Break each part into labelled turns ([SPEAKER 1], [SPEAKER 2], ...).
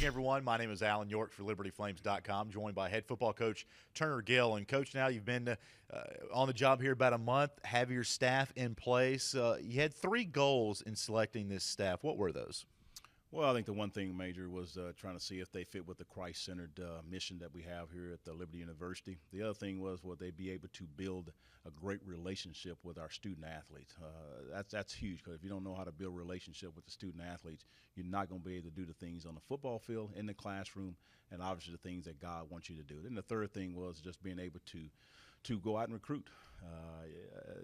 [SPEAKER 1] everyone. My name is Alan York for LibertyFlames.com, joined by head football coach Turner Gill. And, Coach, now you've been on the job here about a month, have your staff in place. You had 3 goals in selecting this staff. What were those?
[SPEAKER 2] Well, I think the one thing major was trying to see if they fit with the Christ-centered mission that we have here at the Liberty University. The other thing was, will they be able to build a great relationship with our student athletes? That's huge, because if you don't know how to build a relationship with the student athletes, you're not going to be able to do the things on the football field, in the classroom, and obviously the things that God wants you to do. Then the third thing was just being able to go out and recruit.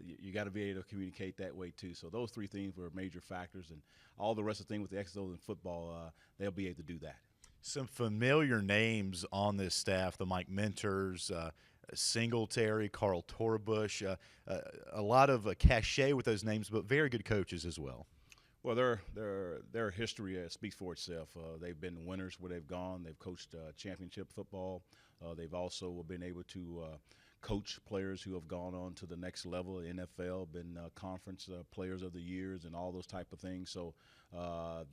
[SPEAKER 2] You got to be able to communicate that way too. So those 3 things were major factors, and all the rest of the things with the X's and O's in football, they'll be able to do that.
[SPEAKER 1] Some familiar names on this staff: the Mike Mentors, Singletary, Carl Torbush. A lot of cachet with those names, but very good coaches as well.
[SPEAKER 2] Well, their history speaks for itself. They've been winners where they've gone. They've coached championship football. They've also been able to coach players who have gone on to the next level, NFL, been conference players of the years, and all those type of things. So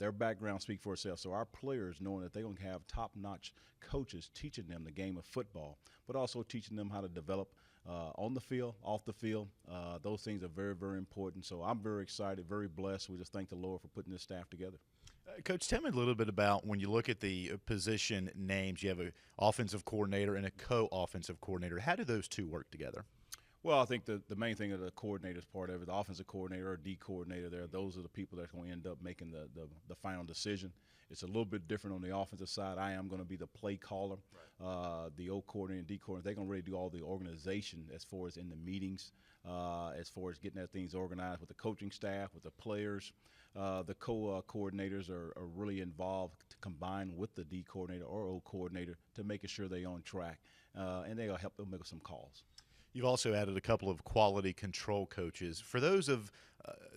[SPEAKER 2] their background speaks for itself. So our players, knowing that they're going to have top-notch coaches teaching them the game of football, but also teaching them how to develop on the field, off the field, those things are very, very important. So I'm very excited, very blessed. We just thank the Lord for putting this staff together.
[SPEAKER 1] Coach, tell me a little bit about when you look at the position names. You have an offensive coordinator and a co-offensive coordinator. How do those 2 work together?
[SPEAKER 2] Well, I think the main thing of the coordinator's part of it, the offensive coordinator or D coordinator there, those are the people that are going to end up making the final decision. It's a little bit different on the offensive side. I am going to be the play caller. Right. The O coordinator and D coordinator, they're going to really do all the organization as far as in the meetings, as far as getting that things organized with the coaching staff, with the players. The coordinators are really involved to combine with the D coordinator or O coordinator to making sure they're on track, and they'll help them make some calls.
[SPEAKER 1] You've also added a couple of quality control coaches. For those of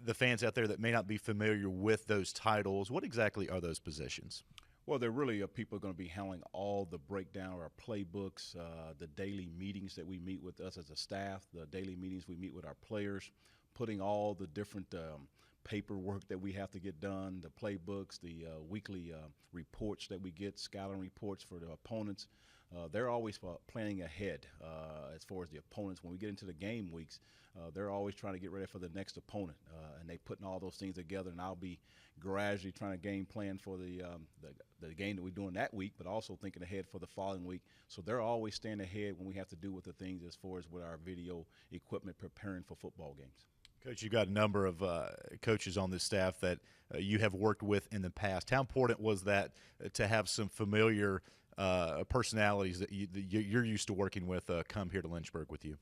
[SPEAKER 1] the fans out there that may not be familiar with those titles, what exactly are those positions?
[SPEAKER 2] Well, they're really people going to be handling all the breakdown of our playbooks, the daily meetings that we meet with us as a staff, the daily meetings we meet with our players, putting all the different paperwork that we have to get done, the playbooks, the weekly reports that we get, scouting reports for the opponents. They're always planning ahead as far as the opponents. When we get into the game weeks, they're always trying to get ready for the next opponent, and they putting all those things together. And I'll be gradually trying to game plan for the game that we're doing that week, but also thinking ahead for the following week. So they're always staying ahead when we have to do with the things as far as with our video equipment preparing for football games.
[SPEAKER 1] Coach, you've got a number of coaches on this staff that you have worked with in the past. How important was that to have some familiar personalities that you're used to working with come here to Lynchburg with you?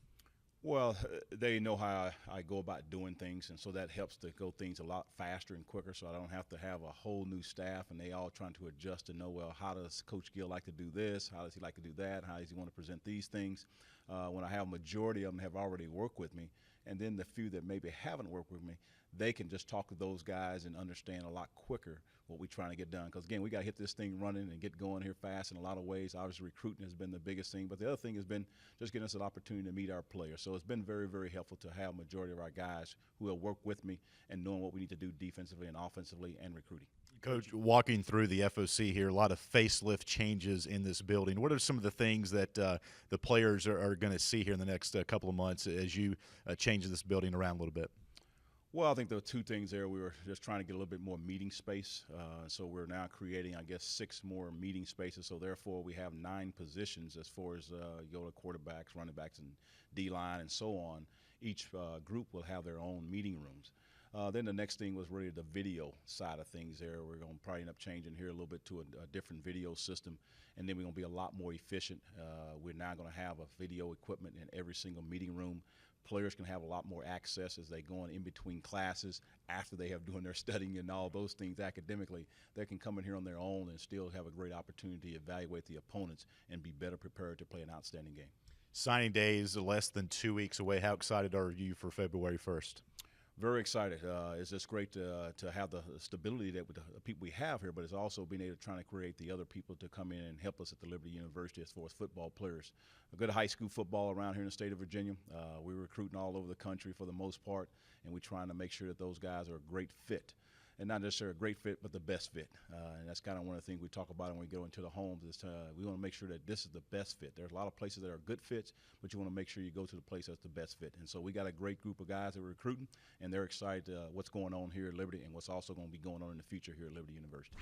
[SPEAKER 2] Well, they know how I go about doing things, and so that helps to go things a lot faster and quicker, so I don't have to have a whole new staff, and they all trying to adjust to know, well, how does Coach Gill like to do this? How does he like to do that? How does he want to present these things? When I have a majority of them have already worked with me, and then the few that maybe haven't worked with me, they can just talk to those guys and understand a lot quicker what we're trying to get done. Because, again, we got to hit this thing running and get going here fast in a lot of ways. Obviously, recruiting has been the biggest thing. But the other thing has been just getting us an opportunity to meet our players. So it's been very, very helpful to have a majority of our guys who will work with me and knowing what we need to do defensively and offensively and recruiting.
[SPEAKER 1] Coach, walking through the FOC here, a lot of facelift changes in this building. What are some of the things that the players are going to see here in the next couple of months as you change this building around a little bit?
[SPEAKER 2] Well, I think there were 2 things there. We were just trying to get a little bit more meeting space. So we're now creating, I guess, 6 more meeting spaces. So therefore, we have 9 positions as far as you go to quarterbacks, running backs, and D-line and so on. Each group will have their own meeting rooms. Then the next thing was really the video side of things there. We're going to probably end up changing here a little bit to a different video system, and then we're going to be a lot more efficient. We're now going to have a video equipment in every single meeting room. Players can have a lot more access as they go in between classes after they have doing their studying and all those things academically. They can come in here on their own and still have a great opportunity to evaluate the opponents and be better prepared to play an outstanding game.
[SPEAKER 1] Signing day is less than 2 weeks away. How excited are you for February 1st?
[SPEAKER 2] Very excited. It's just great to have the stability that with the people we have here, but it's also being able to try to create the other people to come in and help us at the Liberty University as far as football players. A good high school football around here in the state of Virginia. We're recruiting all over the country for the most part, and we're trying to make sure that those guys are a great fit. and not necessarily a great fit, but the best fit. And that's kind of one of the things we talk about when we go into the homes is we want to make sure that this is the best fit. There's a lot of places that are good fits, but you want to make sure you go to the place that's the best fit. And so we got a great group of guys that we're recruiting, and they're excited what's going on here at Liberty and what's also going to be going on in the future here at Liberty University.